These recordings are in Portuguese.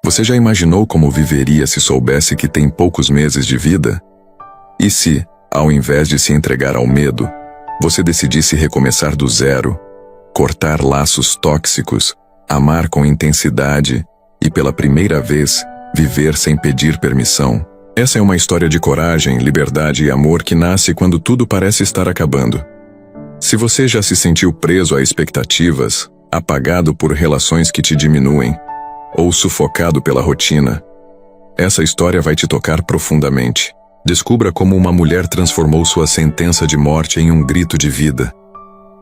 Você já imaginou como viveria se soubesse que tem poucos meses de vida? E se, ao invés de se entregar ao medo, você decidisse recomeçar do zero, cortar laços tóxicos, amar com intensidade e, pela primeira vez, viver sem pedir permissão? Essa é uma história de coragem, liberdade e amor que nasce quando tudo parece estar acabando. Se você já se sentiu preso a expectativas, apagado por relações que te diminuem, ou sufocado pela rotina, essa história vai te tocar profundamente. Descubra como uma mulher transformou sua sentença de morte em um grito de vida.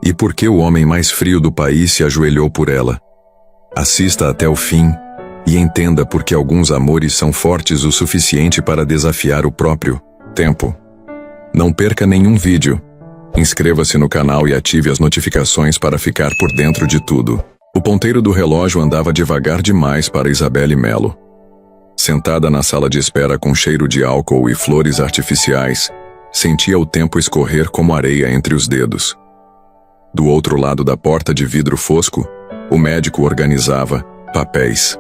E por que o homem mais frio do país se ajoelhou por ela. Assista até o fim e entenda por que alguns amores são fortes o suficiente para desafiar o próprio tempo. Não perca nenhum vídeo. Inscreva-se no canal e ative as notificações para ficar por dentro de tudo. O ponteiro do relógio andava devagar demais para Isabelle Melo. Sentada na sala de espera com cheiro de álcool e flores artificiais, sentia o tempo escorrer como areia entre os dedos. Do outro lado da porta de vidro fosco, o médico organizava papéis.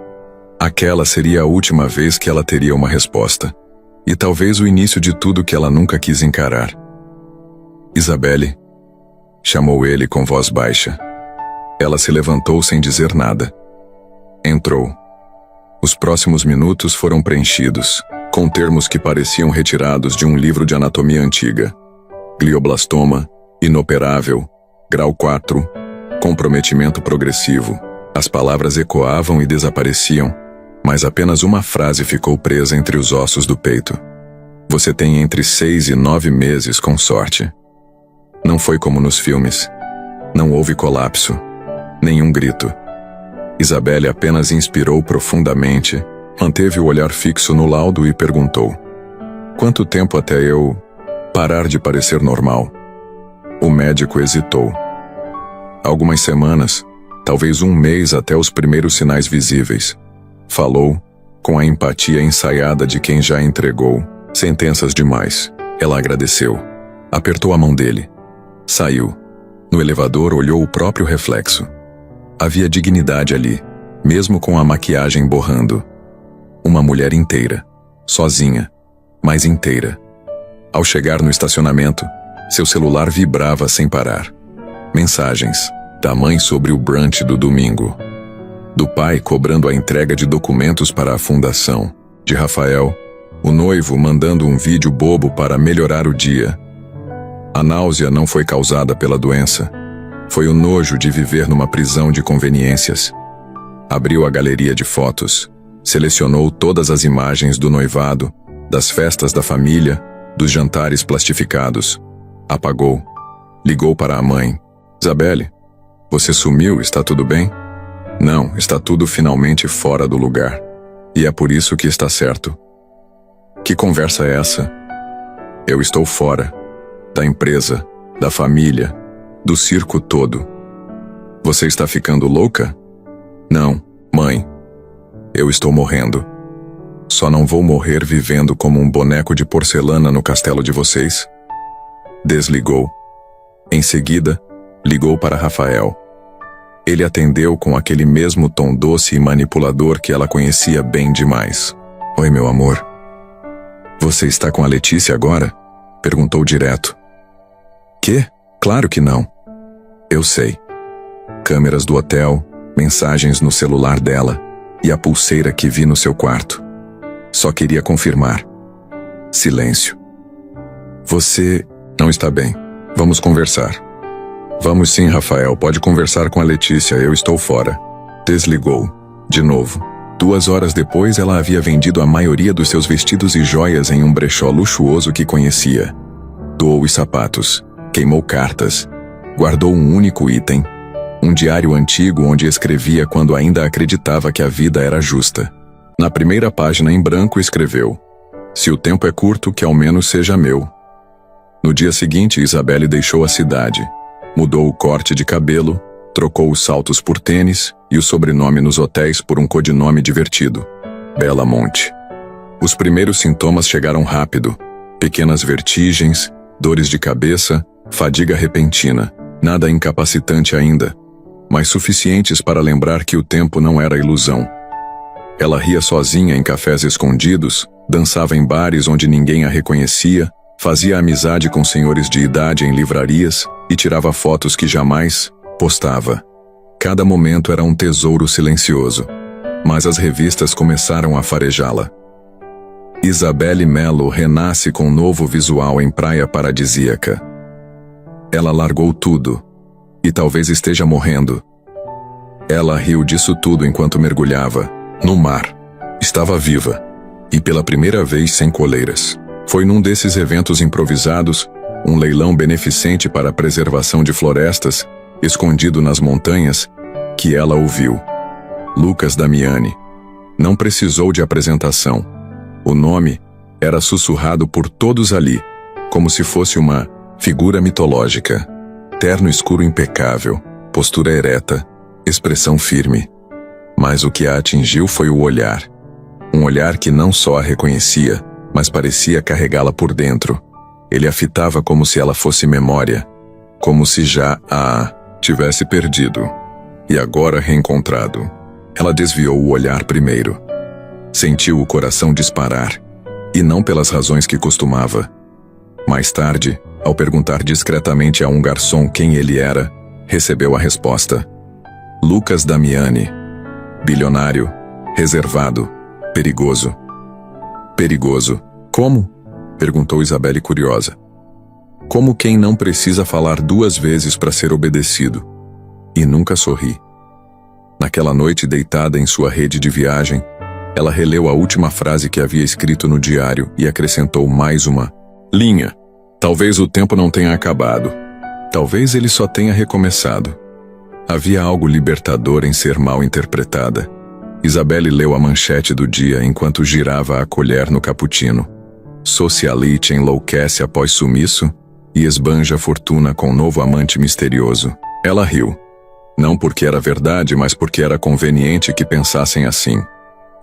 Aquela seria a última vez que ela teria uma resposta. E talvez o início de tudo que ela nunca quis encarar. Isabelle, chamou ele com voz baixa. Ela se levantou sem dizer nada. Entrou. Os próximos minutos foram preenchidos, com termos que pareciam retirados de um livro de anatomia antiga. Glioblastoma, inoperável, grau 4, comprometimento progressivo. As palavras ecoavam e desapareciam, mas apenas uma frase ficou presa entre os ossos do peito. Você tem entre 6 e 9 meses com sorte. Não foi como nos filmes. Não houve colapso. Nenhum grito. Isabelle apenas inspirou profundamente, manteve o olhar fixo no laudo e perguntou: quanto tempo até eu parar de parecer normal? O médico hesitou. Algumas semanas, talvez um mês até os primeiros sinais visíveis. Falou, com a empatia ensaiada de quem já entregou sentenças demais. Ela agradeceu. Apertou a mão dele. Saiu. No elevador olhou o próprio reflexo. Havia dignidade ali, mesmo com a maquiagem borrando. Uma mulher inteira. Sozinha, mas inteira. Ao chegar no estacionamento, seu celular vibrava sem parar. Mensagens. Da mãe sobre o brunch do domingo. Do pai cobrando a entrega de documentos para a fundação. De Rafael, o noivo mandando um vídeo bobo para melhorar o dia. A náusea não foi causada pela doença. Foi o nojo de viver numa prisão de conveniências. Abriu a galeria de fotos. Selecionou todas as imagens do noivado, das festas da família, dos jantares plastificados. Apagou. Ligou para a mãe. Isabelle, você sumiu, está tudo bem? Não, está tudo finalmente fora do lugar. E é por isso que está certo. Que conversa é essa? Eu estou fora. Da empresa, da família, do circo todo. Você está ficando louca? Não, mãe. Eu estou morrendo. Só não vou morrer vivendo como um boneco de porcelana no castelo de vocês. Desligou. Em seguida, ligou para Rafael. Ele atendeu com aquele mesmo tom doce e manipulador que ela conhecia bem demais. Oi, meu amor. Você está com a Letícia agora? Perguntou direto. Quê? Claro que não. Eu sei. Câmeras do hotel, mensagens no celular dela e a pulseira que vi no seu quarto. Só queria confirmar. Silêncio. Você não está bem. Vamos conversar. Vamos sim, Rafael. Pode conversar com a Letícia. Eu estou fora. Desligou. De novo. 2 horas depois, ela havia vendido a maioria dos seus vestidos e joias em um brechó luxuoso que conhecia. Doou os sapatos. Queimou cartas. Guardou um único item. Um diário antigo onde escrevia quando ainda acreditava que a vida era justa. Na primeira página em branco escreveu: se o tempo é curto, que ao menos seja meu. No dia seguinte, Isabelle deixou a cidade. Mudou o corte de cabelo, trocou os saltos por tênis e o sobrenome nos hotéis por um codinome divertido: Bela Monte. Os primeiros sintomas chegaram rápido. Pequenas vertigens, dores de cabeça, fadiga repentina. Nada incapacitante ainda, mas suficientes para lembrar que o tempo não era ilusão. Ela ria sozinha em cafés escondidos, dançava em bares onde ninguém a reconhecia, fazia amizade com senhores de idade em livrarias e tirava fotos que jamais postava. Cada momento era um tesouro silencioso, mas as revistas começaram a farejá-la. Isabelle Melo renasce com um novo visual em Praia Paradisíaca. Ela largou tudo, e talvez esteja morrendo. Ela riu disso tudo enquanto mergulhava no mar. Estava viva, e pela primeira vez sem coleiras. Foi num desses eventos improvisados, um leilão beneficente para a preservação de florestas, escondido nas montanhas, que ela ouviu. Lucas Damiani. Não precisou de apresentação. O nome era sussurrado por todos ali, como se fosse uma figura mitológica. Terno escuro impecável, postura ereta, expressão firme. Mas o que a atingiu foi o olhar. Um olhar que não só a reconhecia, mas parecia carregá-la por dentro. Ele a fitava como se ela fosse memória, como se já a tivesse perdido. E agora reencontrado. Ela desviou o olhar primeiro. Sentiu o coração disparar, e não pelas razões que costumava. Mais tarde, ao perguntar discretamente a um garçom quem ele era, recebeu a resposta. Lucas Damiani. Bilionário, reservado, perigoso. Perigoso. Como? Perguntou Isabelle curiosa. Como quem não precisa falar 2 vezes para ser obedecido. E nunca sorri. Naquela noite, deitada em sua rede de viagem, ela releu a última frase que havia escrito no diário e acrescentou mais uma linha. Talvez o tempo não tenha acabado. Talvez ele só tenha recomeçado. Havia algo libertador em ser mal interpretada. Isabelle leu a manchete do dia enquanto girava a colher no cappuccino. Socialite enlouquece após sumiço e esbanja fortuna com novo amante misterioso. Ela riu. Não porque era verdade, mas porque era conveniente que pensassem assim.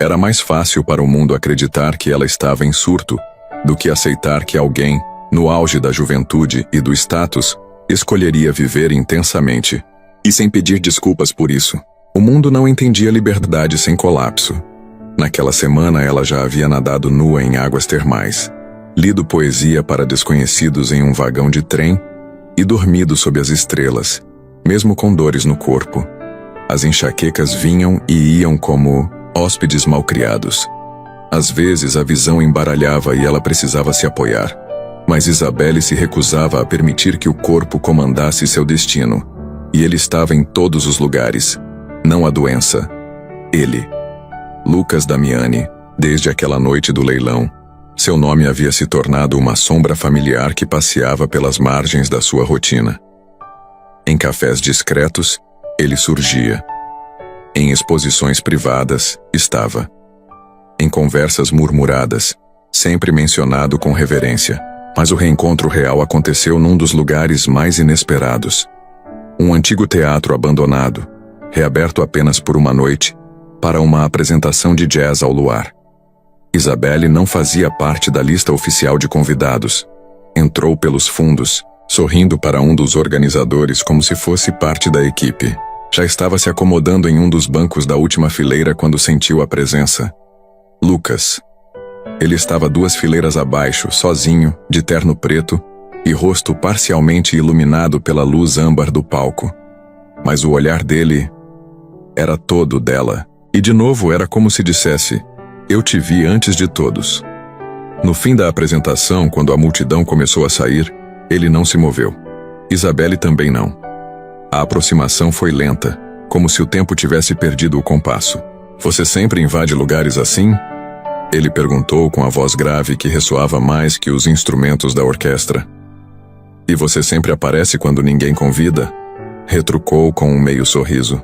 Era mais fácil para o mundo acreditar que ela estava em surto do que aceitar que alguém, no auge da juventude e do status, escolheria viver intensamente. E sem pedir desculpas por isso. O mundo não entendia liberdade sem colapso. Naquela semana ela já havia nadado nua em águas termais, lido poesia para desconhecidos em um vagão de trem e dormido sob as estrelas, mesmo com dores no corpo. As enxaquecas vinham e iam como hóspedes malcriados. Às vezes a visão embaralhava e ela precisava se apoiar, mas Isabelle se recusava a permitir que o corpo comandasse seu destino. E ele estava em todos os lugares. Não a doença. Ele. Lucas Damiani, desde aquela noite do leilão. Seu nome havia se tornado uma sombra familiar que passeava pelas margens da sua rotina. Em cafés discretos, ele surgia. Em exposições privadas, estava. Em conversas murmuradas, sempre mencionado com reverência. Mas o reencontro real aconteceu num dos lugares mais inesperados. Um antigo teatro abandonado, reaberto apenas por uma noite, para uma apresentação de jazz ao luar. Isabelle não fazia parte da lista oficial de convidados. Entrou pelos fundos, sorrindo para um dos organizadores como se fosse parte da equipe. Já estava se acomodando em um dos bancos da última fileira quando sentiu a presença. Lucas. Ele estava 2 fileiras abaixo, sozinho, de terno preto, e rosto parcialmente iluminado pela luz âmbar do palco. Mas o olhar dele era todo dela. E de novo era como se dissesse, eu te vi antes de todos. No fim da apresentação, quando a multidão começou a sair, ele não se moveu. Isabelle também não. A aproximação foi lenta, como se o tempo tivesse perdido o compasso. Você sempre invade lugares assim? Ele perguntou com a voz grave que ressoava mais que os instrumentos da orquestra. E você sempre aparece quando ninguém convida? Retrucou com um meio sorriso.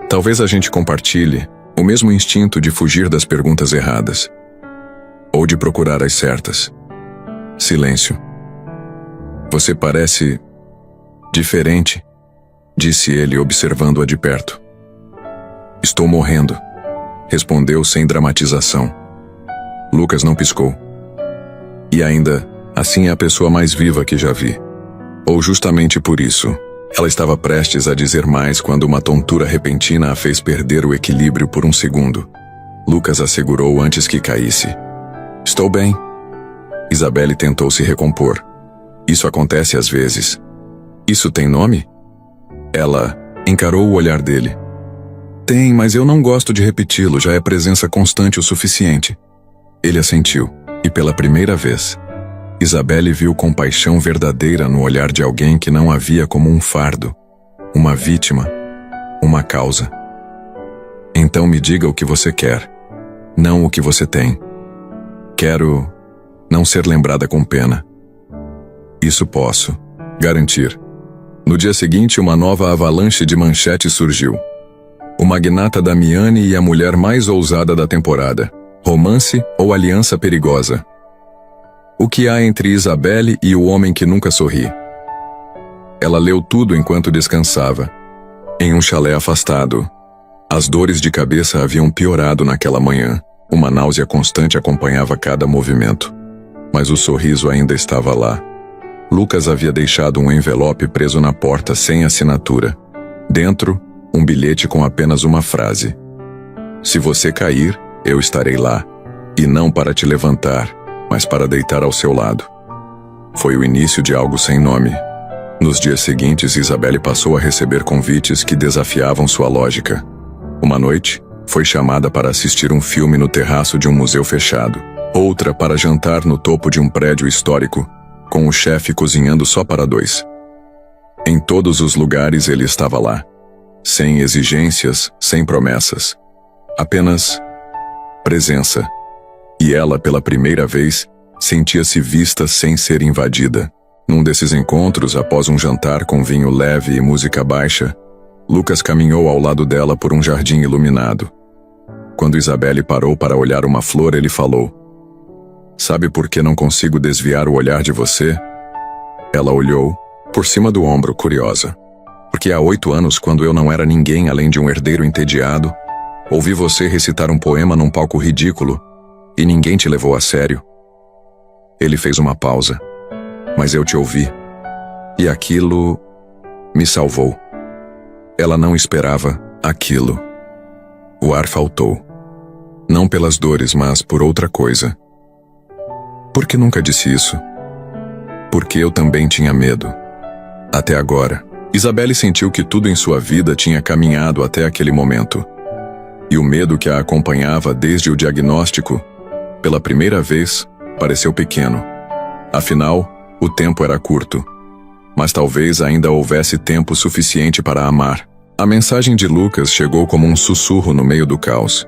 Talvez a gente compartilhe o mesmo instinto de fugir das perguntas erradas. Ou de procurar as certas. Silêncio. Você parece diferente, disse ele observando-a de perto. Estou morrendo, respondeu sem dramatização. Lucas não piscou. E ainda, assim é a pessoa mais viva que já vi. Ou justamente por isso, ela estava prestes a dizer mais quando uma tontura repentina a fez perder o equilíbrio por um segundo. Lucas assegurou antes que caísse. Estou bem. Isabelle tentou se recompor. Isso acontece às vezes. Isso tem nome? Ela encarou o olhar dele. Tem, mas eu não gosto de repeti-lo, já é presença constante o suficiente. Ele assentiu, e pela primeira vez, Isabelle viu compaixão verdadeira no olhar de alguém que não a via como um fardo, uma vítima, uma causa. Então me diga o que você quer, não o que você tem. Quero não ser lembrada com pena. Isso posso garantir. No dia seguinte, uma nova avalanche de manchetes surgiu. O magnata Damiani e a mulher mais ousada da temporada. Romance ou aliança perigosa? O que há entre Isabelle e o homem que nunca sorri? Ela leu tudo enquanto descansava, em um chalé afastado. As dores de cabeça haviam piorado naquela manhã. Uma náusea constante acompanhava cada movimento. Mas o sorriso ainda estava lá. Lucas havia deixado um envelope preso na porta sem assinatura. Dentro, um bilhete com apenas uma frase. Se você cair, eu estarei lá. E não para te levantar, mas para deitar ao seu lado. Foi o início de algo sem nome. Nos dias seguintes, Isabelle passou a receber convites que desafiavam sua lógica. Uma noite, foi chamada para assistir um filme no terraço de um museu fechado. Outra para jantar no topo de um prédio histórico, com o chefe cozinhando só para dois. Em todos os lugares ele estava lá. Sem exigências, sem promessas. Apenas presença. E ela, pela primeira vez, sentia-se vista sem ser invadida. Num desses encontros, após um jantar com vinho leve e música baixa, Lucas caminhou ao lado dela por um jardim iluminado. Quando Isabelle parou para olhar uma flor, ele falou: Sabe por que não consigo desviar o olhar de você? Ela olhou, por cima do ombro, curiosa. Porque há 8 anos, quando eu não era ninguém além de um herdeiro entediado, ouvi você recitar um poema num palco ridículo e ninguém te levou a sério. Ele fez uma pausa. Mas eu te ouvi. E aquilo me salvou. Ela não esperava aquilo. O ar faltou. Não pelas dores, mas por outra coisa. Por que nunca disse isso? Porque eu também tinha medo. Até agora, Isabelle sentiu que tudo em sua vida tinha caminhado até aquele momento. E o medo que a acompanhava desde o diagnóstico, pela primeira vez, pareceu pequeno. Afinal, o tempo era curto. Mas talvez ainda houvesse tempo suficiente para amar. A mensagem de Lucas chegou como um sussurro no meio do caos.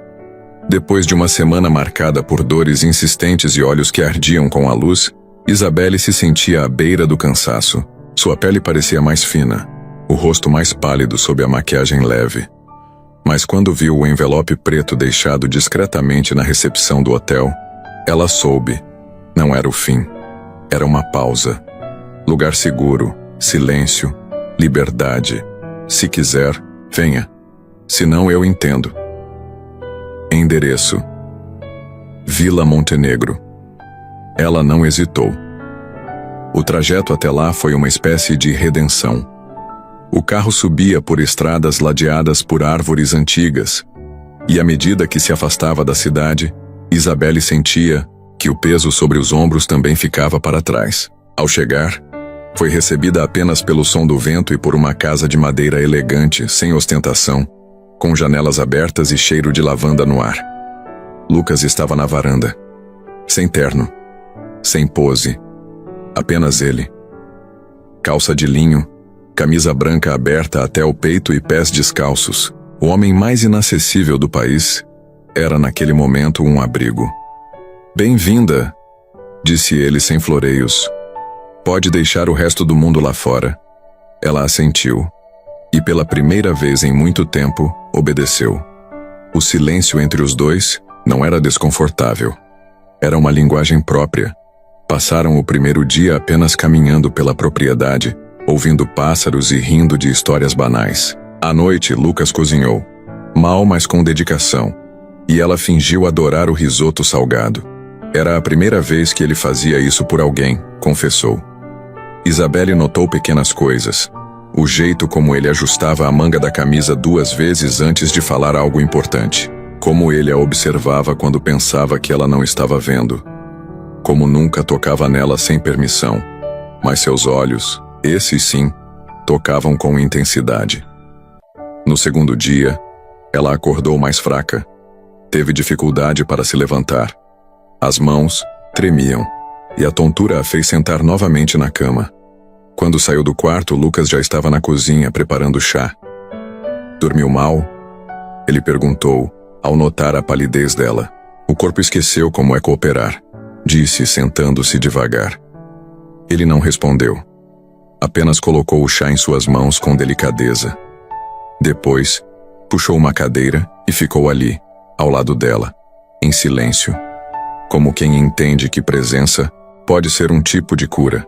Depois de uma semana marcada por dores insistentes e olhos que ardiam com a luz, Isabelle se sentia à beira do cansaço. Sua pele parecia mais fina, o rosto mais pálido sob a maquiagem leve. Mas quando viu o envelope preto deixado discretamente na recepção do hotel, ela soube. Não era o fim. Era uma pausa. Lugar seguro, silêncio, liberdade. Se quiser, venha. Se não, eu entendo. Endereço: Vila Montenegro. Ela não hesitou. O trajeto até lá foi uma espécie de redenção. O carro subia por estradas ladeadas por árvores antigas, e à medida que se afastava da cidade, Isabelle sentia que o peso sobre os ombros também ficava para trás. Ao chegar, foi recebida apenas pelo som do vento e por uma casa de madeira elegante, sem ostentação, com janelas abertas e cheiro de lavanda no ar. Lucas estava na varanda, sem terno, sem pose, apenas ele. Calça de linho, camisa branca aberta até o peito e pés descalços. O homem mais inacessível do país era naquele momento um abrigo. Bem-vinda, disse ele sem floreios. Pode deixar o resto do mundo lá fora. Ela assentiu. E pela primeira vez em muito tempo, obedeceu. O silêncio entre os dois não era desconfortável. Era uma linguagem própria. Passaram o primeiro dia apenas caminhando pela propriedade, ouvindo pássaros e rindo de histórias banais. À noite, Lucas cozinhou. Mal, mas com dedicação. E ela fingiu adorar o risoto salgado. Era a primeira vez que ele fazia isso por alguém, confessou. Isabelle notou pequenas coisas. O jeito como ele ajustava a manga da camisa 2 vezes antes de falar algo importante. Como ele a observava quando pensava que ela não estava vendo. Como nunca tocava nela sem permissão. Mas seus olhos, esses sim, tocavam com intensidade. No segundo dia, ela acordou mais fraca. Teve dificuldade para se levantar. As mãos tremiam, e a tontura a fez sentar novamente na cama. Quando saiu do quarto, Lucas já estava na cozinha preparando chá. Dormiu mal? Ele perguntou, ao notar a palidez dela. O corpo esqueceu como é cooperar, disse, sentando-se devagar. Ele não respondeu. Apenas colocou o chá em suas mãos com delicadeza. Depois, puxou uma cadeira e ficou ali, ao lado dela, em silêncio, como quem entende que presença pode ser um tipo de cura.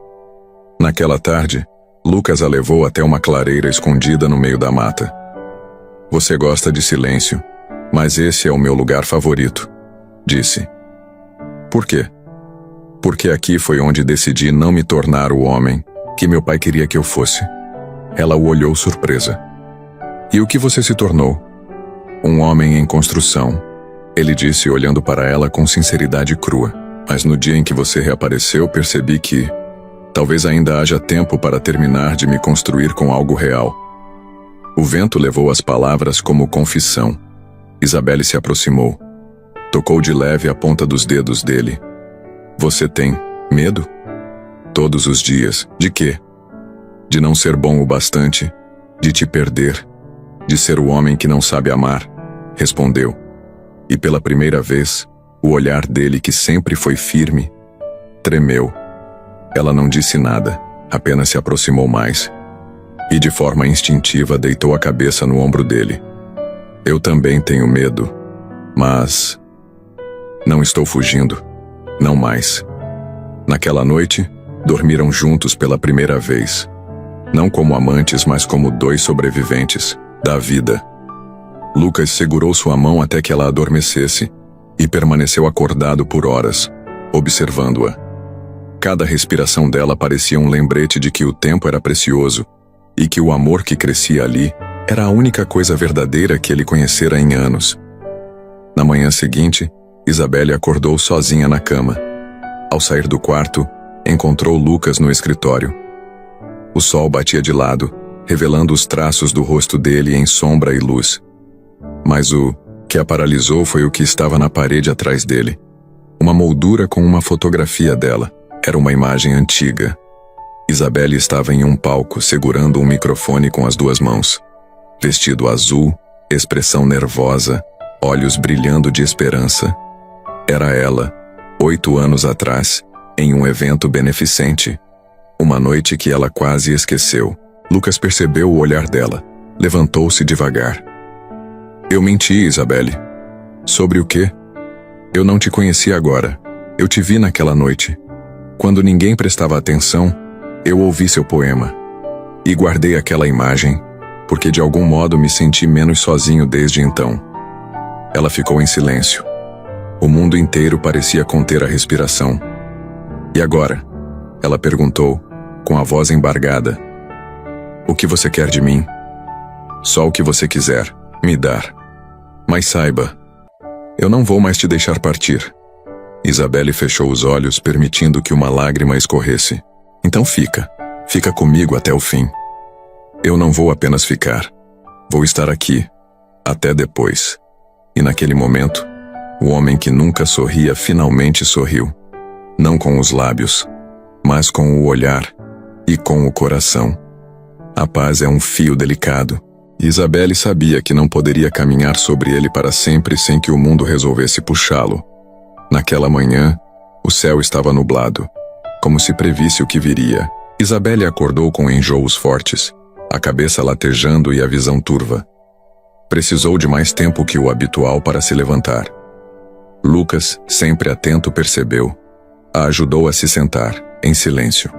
Naquela tarde, Lucas a levou até uma clareira escondida no meio da mata. Você gosta de silêncio, mas esse é o meu lugar favorito, disse. Por quê? Porque aqui foi onde decidi não me tornar o homem que meu pai queria que eu fosse. Ela o olhou surpresa. E o que você se tornou? Um homem em construção, ele disse olhando para ela com sinceridade crua. Mas no dia em que você reapareceu, percebi que talvez ainda haja tempo para terminar de me construir com algo real. O vento levou as palavras como confissão. Isabelle se aproximou. Tocou de leve a ponta dos dedos dele. Você tem medo? Todos os dias. De quê? De não ser bom o bastante, de te perder, de ser o homem que não sabe amar, respondeu. E pela primeira vez, o olhar dele, que sempre foi firme, tremeu. Ela não disse nada, apenas se aproximou mais. E de forma instintiva deitou a cabeça no ombro dele. Eu também tenho medo, mas não estou fugindo, não mais. Naquela noite, dormiram juntos pela primeira vez. Não como amantes, mas como dois sobreviventes da vida. Lucas segurou sua mão até que ela adormecesse e permaneceu acordado por horas, observando-a. Cada respiração dela parecia um lembrete de que o tempo era precioso e que o amor que crescia ali era a única coisa verdadeira que ele conhecera em anos. Na manhã seguinte, Isabelle acordou sozinha na cama. Ao sair do quarto, encontrou Lucas no escritório. O sol batia de lado, revelando os traços do rosto dele em sombra e luz. Mas o que a paralisou foi o que estava na parede atrás dele. Uma moldura com uma fotografia dela. Era uma imagem antiga. Isabelle estava em um palco segurando um microfone com as duas mãos. Vestido azul, expressão nervosa, olhos brilhando de esperança. Era ela, 8 anos atrás, em um evento beneficente. Uma noite que ela quase esqueceu. Lucas percebeu o olhar dela. Levantou-se devagar. Eu menti, Isabelle. Sobre o quê? Eu não te conheci agora. Eu te vi naquela noite. Quando ninguém prestava atenção, eu ouvi seu poema. E guardei aquela imagem, porque de algum modo me senti menos sozinho desde então. Ela ficou em silêncio. O mundo inteiro parecia conter a respiração. E agora? Ela perguntou, com a voz embargada. O que você quer de mim? Só o que você quiser me dar. Mas saiba, eu não vou mais te deixar partir. Isabelle fechou os olhos, permitindo que uma lágrima escorresse. Então fica comigo até o fim. Eu não vou apenas ficar. Vou estar aqui, até depois. E naquele momento, o homem que nunca sorria finalmente sorriu. Não com os lábios, mas com o olhar e com o coração. A paz é um fio delicado. Isabelle sabia que não poderia caminhar sobre ele para sempre sem que o mundo resolvesse puxá-lo. Naquela manhã, o céu estava nublado, como se previsse o que viria. Isabelle acordou com enjoos fortes, a cabeça latejando e a visão turva. Precisou de mais tempo que o habitual para se levantar. Lucas, sempre atento, percebeu. A ajudou a se sentar, em silêncio.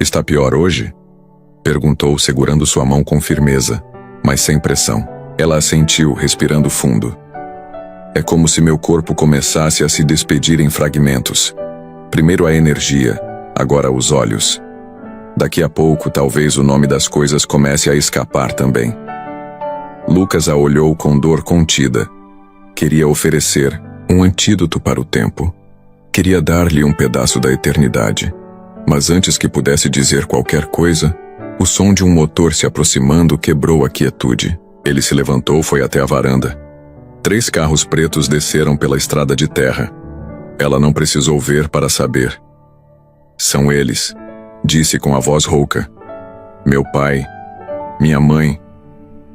Está pior hoje? Perguntou, segurando sua mão com firmeza, mas sem pressão. Ela assentiu, respirando fundo. É como se meu corpo começasse a se despedir em fragmentos. Primeiro a energia, agora os olhos. Daqui a pouco, talvez o nome das coisas comece a escapar também. Lucas a olhou com dor contida, Queria oferecer um antídoto para o tempo. Queria dar-lhe um pedaço da eternidade. Mas antes que pudesse dizer qualquer coisa, o som de um motor se aproximando quebrou a quietude. Ele se levantou, foi até a varanda. 3 carros pretos desceram pela estrada de terra. Ela não precisou ver para saber. São eles, disse com a voz rouca. Meu pai, minha mãe,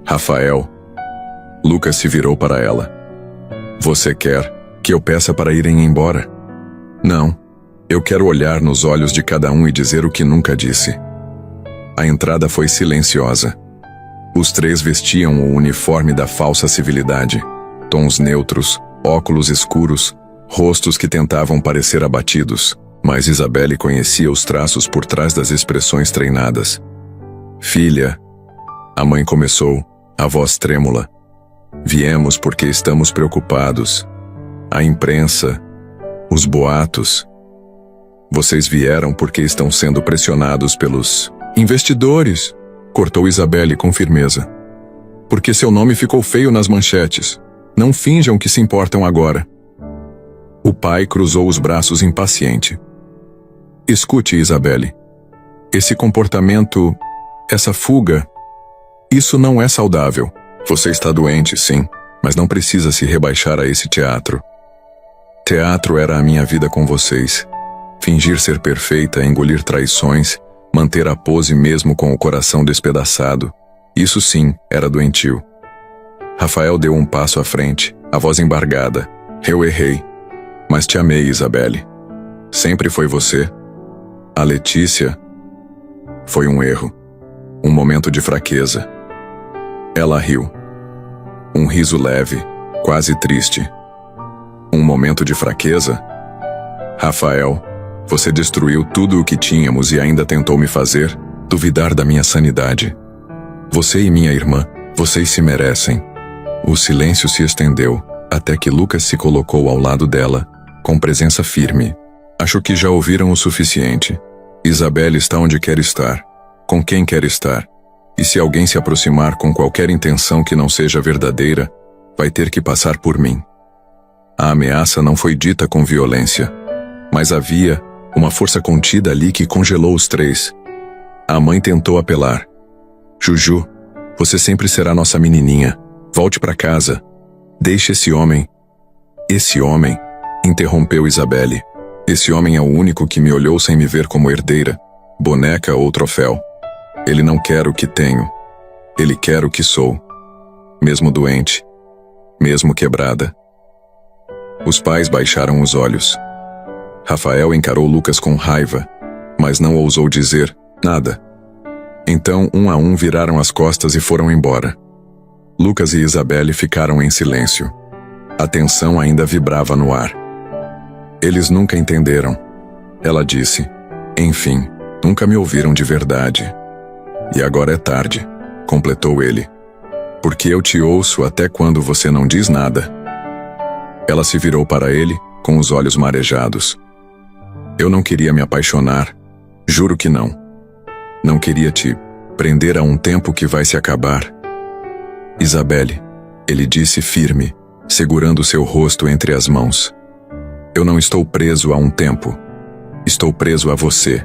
Rafael. Lucas se virou para ela. Você quer que eu peça para irem embora? Não. Eu quero olhar nos olhos de cada um e dizer o que nunca disse. A entrada foi silenciosa. Os 3 vestiam o uniforme da falsa civilidade. Tons neutros, óculos escuros, rostos que tentavam parecer abatidos, mas Isabelle conhecia os traços por trás das expressões treinadas. Filha, a mãe começou, a voz trêmula. Viemos porque estamos preocupados. A imprensa, os boatos. Vocês vieram porque estão sendo pressionados pelos investidores, cortou Isabelle com firmeza. Porque seu nome ficou feio nas manchetes. Não finjam que se importam agora. O pai cruzou os braços impaciente. Escute, Isabelle. Esse comportamento, essa fuga, isso não é saudável. Você está doente, sim, mas não precisa se rebaixar a esse teatro. Teatro era a minha vida com vocês. Fingir ser perfeita, engolir traições, manter a pose mesmo com o coração despedaçado. Isso sim, era doentio. Rafael deu um passo à frente, a voz embargada. Eu errei. Mas te amei, Isabelle. Sempre foi você. A Letícia foi um erro. Um momento de fraqueza. Ela riu. Um riso leve, quase triste. Um momento de fraqueza? Rafael, você destruiu tudo o que tínhamos e ainda tentou me fazer duvidar da minha sanidade. Você e minha irmã, vocês se merecem. O silêncio se estendeu, até que Lucas se colocou ao lado dela, com presença firme. Acho que já ouviram o suficiente. Isabelle está onde quer estar, com quem quer estar. E se alguém se aproximar com qualquer intenção que não seja verdadeira, vai ter que passar por mim. A ameaça não foi dita com violência, mas havia uma força contida ali que congelou os 3. A mãe tentou apelar. Juju, você sempre será nossa menininha. Volte para casa. Deixe esse homem. Esse homem, interrompeu Isabelle. Esse homem é o único que me olhou sem me ver como herdeira, boneca ou troféu. Ele não quer o que tenho. Ele quer o que sou. Mesmo doente. Mesmo quebrada. Os pais baixaram os olhos. Rafael encarou Lucas com raiva, mas não ousou dizer nada. Então, um a um viraram as costas e foram embora. Lucas e Isabelle ficaram em silêncio. A tensão ainda vibrava no ar. Eles nunca entenderam. Ela disse. Enfim, nunca me ouviram de verdade. E agora é tarde, completou ele. Porque eu te ouço até quando você não diz nada. Ela se virou para ele, com os olhos marejados. Eu não queria me apaixonar. Juro que não. Não queria te prender a um tempo que vai se acabar. Isabelle, ele disse firme, segurando seu rosto entre as mãos. Eu não estou preso a um tempo. Estou preso a você.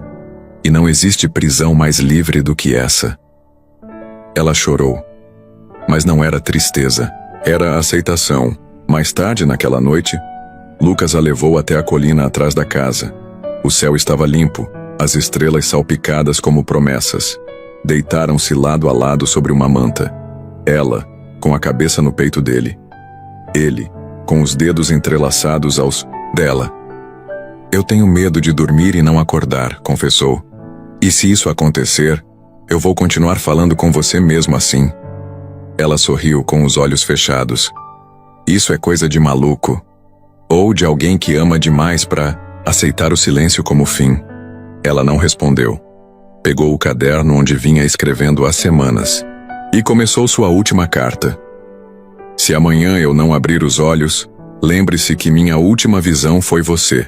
E não existe prisão mais livre do que essa. Ela chorou. Mas não era tristeza, era aceitação. Mais tarde naquela noite, Lucas a levou até a colina atrás da casa. O céu estava limpo, as estrelas salpicadas como promessas. Deitaram-se lado a lado sobre uma manta. Ela, com a cabeça no peito dele. Ele, com os dedos entrelaçados aos dela. Eu tenho medo de dormir e não acordar, confessou. E se isso acontecer, eu vou continuar falando com você mesmo assim. Ela sorriu com os olhos fechados. Isso é coisa de maluco. Ou de alguém que ama demais para aceitar o silêncio como fim. Ela não respondeu. Pegou o caderno onde vinha escrevendo há semanas. E começou sua última carta. Se amanhã eu não abrir os olhos, lembre-se que minha última visão foi você.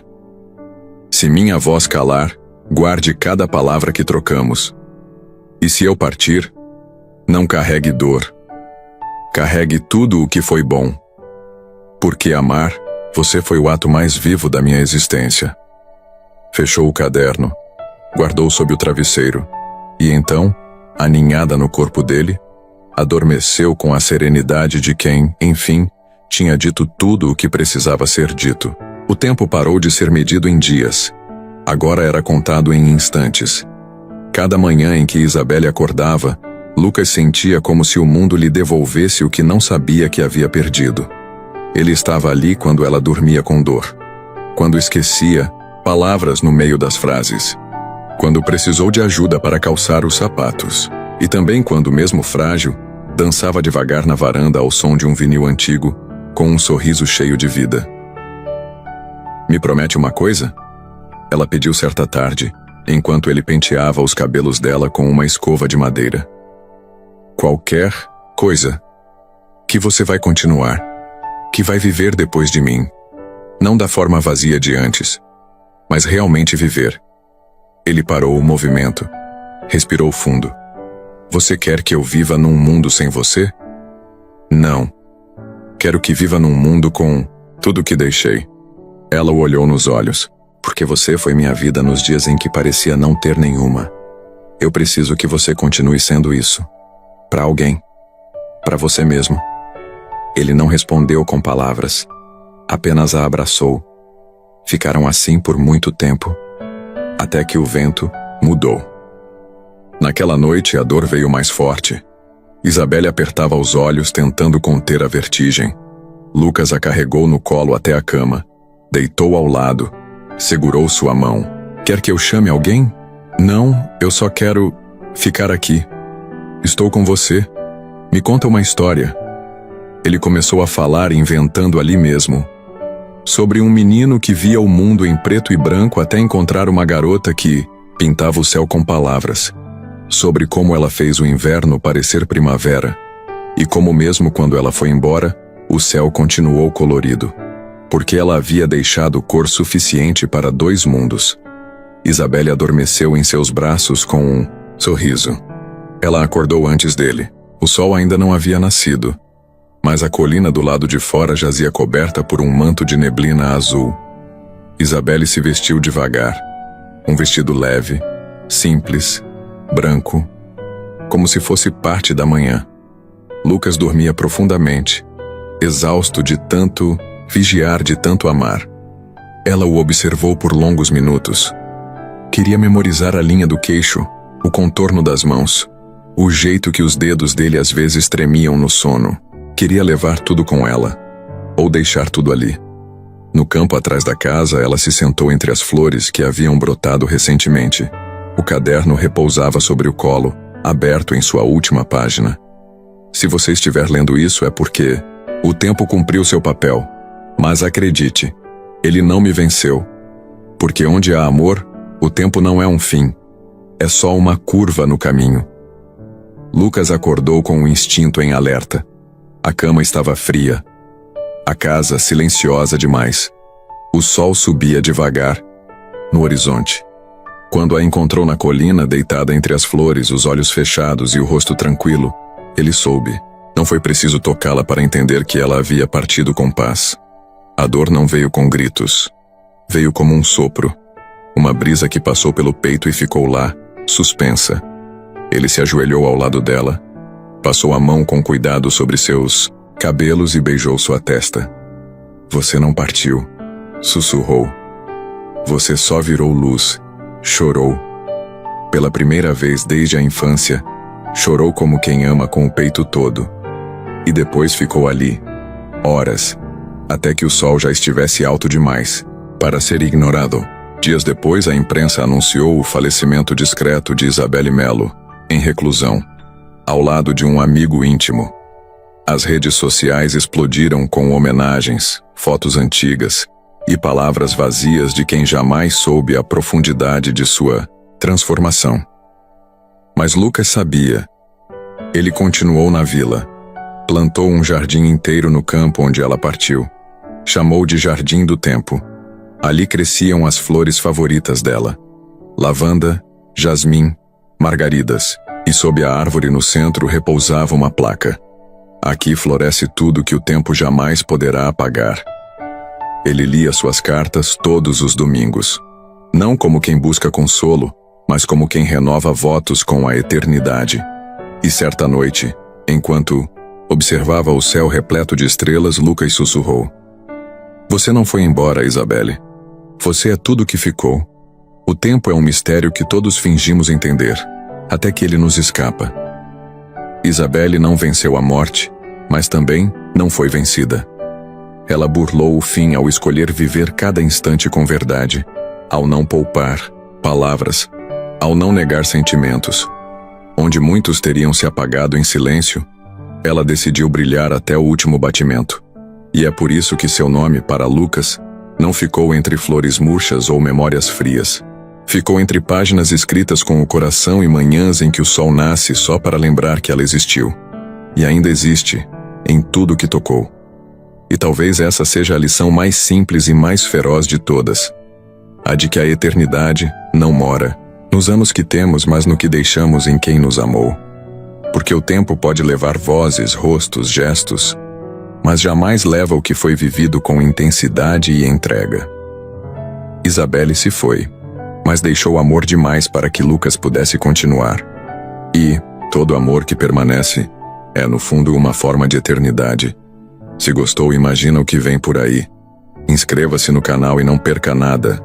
Se minha voz calar, guarde cada palavra que trocamos. E se eu partir, não carregue dor. Carregue tudo o que foi bom. Porque amar, você foi o ato mais vivo da minha existência. Fechou o caderno, guardou sob o travesseiro, e então, aninhada no corpo dele, adormeceu com a serenidade de quem, enfim, tinha dito tudo o que precisava ser dito. O tempo parou de ser medido em dias. Agora era contado em instantes. Cada manhã em que Isabelle acordava, Lucas sentia como se o mundo lhe devolvesse o que não sabia que havia perdido. Ele estava ali quando ela dormia com dor. Quando esquecia palavras no meio das frases. Quando precisou de ajuda para calçar os sapatos. E também quando, mesmo frágil, dançava devagar na varanda ao som de um vinil antigo, com um sorriso cheio de vida. Me promete uma coisa? Ela pediu certa tarde, enquanto ele penteava os cabelos dela com uma escova de madeira. Qualquer coisa. Que você vai continuar. Que vai viver depois de mim. Não da forma vazia de antes, mas realmente viver. Ele parou o movimento. Respirou fundo. Você quer que eu viva num mundo sem você? Não. Quero que viva num mundo com tudo que deixei. Ela o olhou nos olhos. Porque você foi minha vida nos dias em que parecia não ter nenhuma. Eu preciso que você continue sendo isso. Para alguém. Para você mesmo. Ele não respondeu com palavras. Apenas a abraçou. Ficaram assim por muito tempo. Até que o vento mudou. Naquela noite a dor veio mais forte. Isabelle apertava os olhos tentando conter a vertigem. Lucas a carregou no colo até a cama. Deitou ao lado. Segurou sua mão. Quer que eu chame alguém? Não, eu só quero ficar aqui. Estou com você. Me conta uma história. Ele começou a falar inventando ali mesmo. Sobre um menino que via o mundo em preto e branco até encontrar uma garota que pintava o céu com palavras. Sobre como ela fez o inverno parecer primavera. E como mesmo quando ela foi embora, o céu continuou colorido. Porque ela havia deixado cor suficiente para 2 mundos. Isabelle adormeceu em seus braços com um sorriso. Ela acordou antes dele. O sol ainda não havia nascido. Mas a colina do lado de fora jazia coberta por um manto de neblina azul. Isabelle se vestiu devagar. Um vestido leve, simples, branco, como se fosse parte da manhã. Lucas dormia profundamente, exausto de tanto vigiar, de tanto amar. Ela o observou por longos minutos. Queria memorizar a linha do queixo, o contorno das mãos, o jeito que os dedos dele às vezes tremiam no sono. Queria levar tudo com ela, ou deixar tudo ali. No campo atrás da casa, ela se sentou entre as flores que haviam brotado recentemente. O caderno repousava sobre o colo, aberto em sua última página. Se você estiver lendo isso é porque o tempo cumpriu seu papel. Mas acredite, ele não me venceu. Porque onde há amor, o tempo não é um fim. É só uma curva no caminho. Lucas acordou com o instinto em alerta. A cama estava fria. A casa silenciosa demais. O sol subia devagar, no horizonte. Quando a encontrou na colina, deitada entre as flores, os olhos fechados e o rosto tranquilo, ele soube. Não foi preciso tocá-la para entender que ela havia partido com paz. A dor não veio com gritos. Veio como um sopro. Uma brisa que passou pelo peito e ficou lá, suspensa. Ele se ajoelhou ao lado dela, passou a mão com cuidado sobre seus cabelos e beijou sua testa. Você não partiu, sussurrou. Você só virou luz, chorou. Pela primeira vez desde a infância, chorou como quem ama com o peito todo. E depois ficou ali, horas, até que o sol já estivesse alto demais para ser ignorado. Dias depois, a imprensa anunciou o falecimento discreto de Isabelle Mello, em reclusão, ao lado de um amigo íntimo. As redes sociais explodiram com homenagens, fotos antigas e palavras vazias de quem jamais soube a profundidade de sua transformação. Mas Lucas sabia. Ele continuou na vila. Plantou um jardim inteiro no campo onde ela partiu. Chamou de Jardim do Tempo. Ali cresciam as flores favoritas dela. Lavanda, jasmim, margaridas. E sob a árvore no centro repousava uma placa. Aqui floresce tudo que o tempo jamais poderá apagar. Ele lia suas cartas todos os domingos, não como quem busca consolo, mas como quem renova votos com a eternidade. E certa noite, enquanto observava o céu repleto de estrelas, Lucas sussurrou: "Você não foi embora, Isabelle. Você é tudo que ficou. O tempo é um mistério que todos fingimos entender, até que ele nos escapa." Isabelle não venceu a morte, mas também não foi vencida. Ela burlou o fim ao escolher viver cada instante com verdade, ao não poupar palavras, ao não negar sentimentos. Onde muitos teriam se apagado em silêncio, ela decidiu brilhar até o último batimento. E é por isso que seu nome, para Lucas, não ficou entre flores murchas ou memórias frias. Ficou entre páginas escritas com o coração e manhãs em que o sol nasce só para lembrar que ela existiu. E ainda existe, em tudo que tocou. E talvez essa seja a lição mais simples e mais feroz de todas. A de que a eternidade não mora nos anos que temos, mas no que deixamos em quem nos amou. Porque o tempo pode levar vozes, rostos, gestos, mas jamais leva o que foi vivido com intensidade e entrega. Isabelle se foi, mas deixou amor demais para que Lucas pudesse continuar. E todo amor que permanece é, no fundo, uma forma de eternidade. Se gostou, imagina o que vem por aí. Inscreva-se no canal e não perca nada.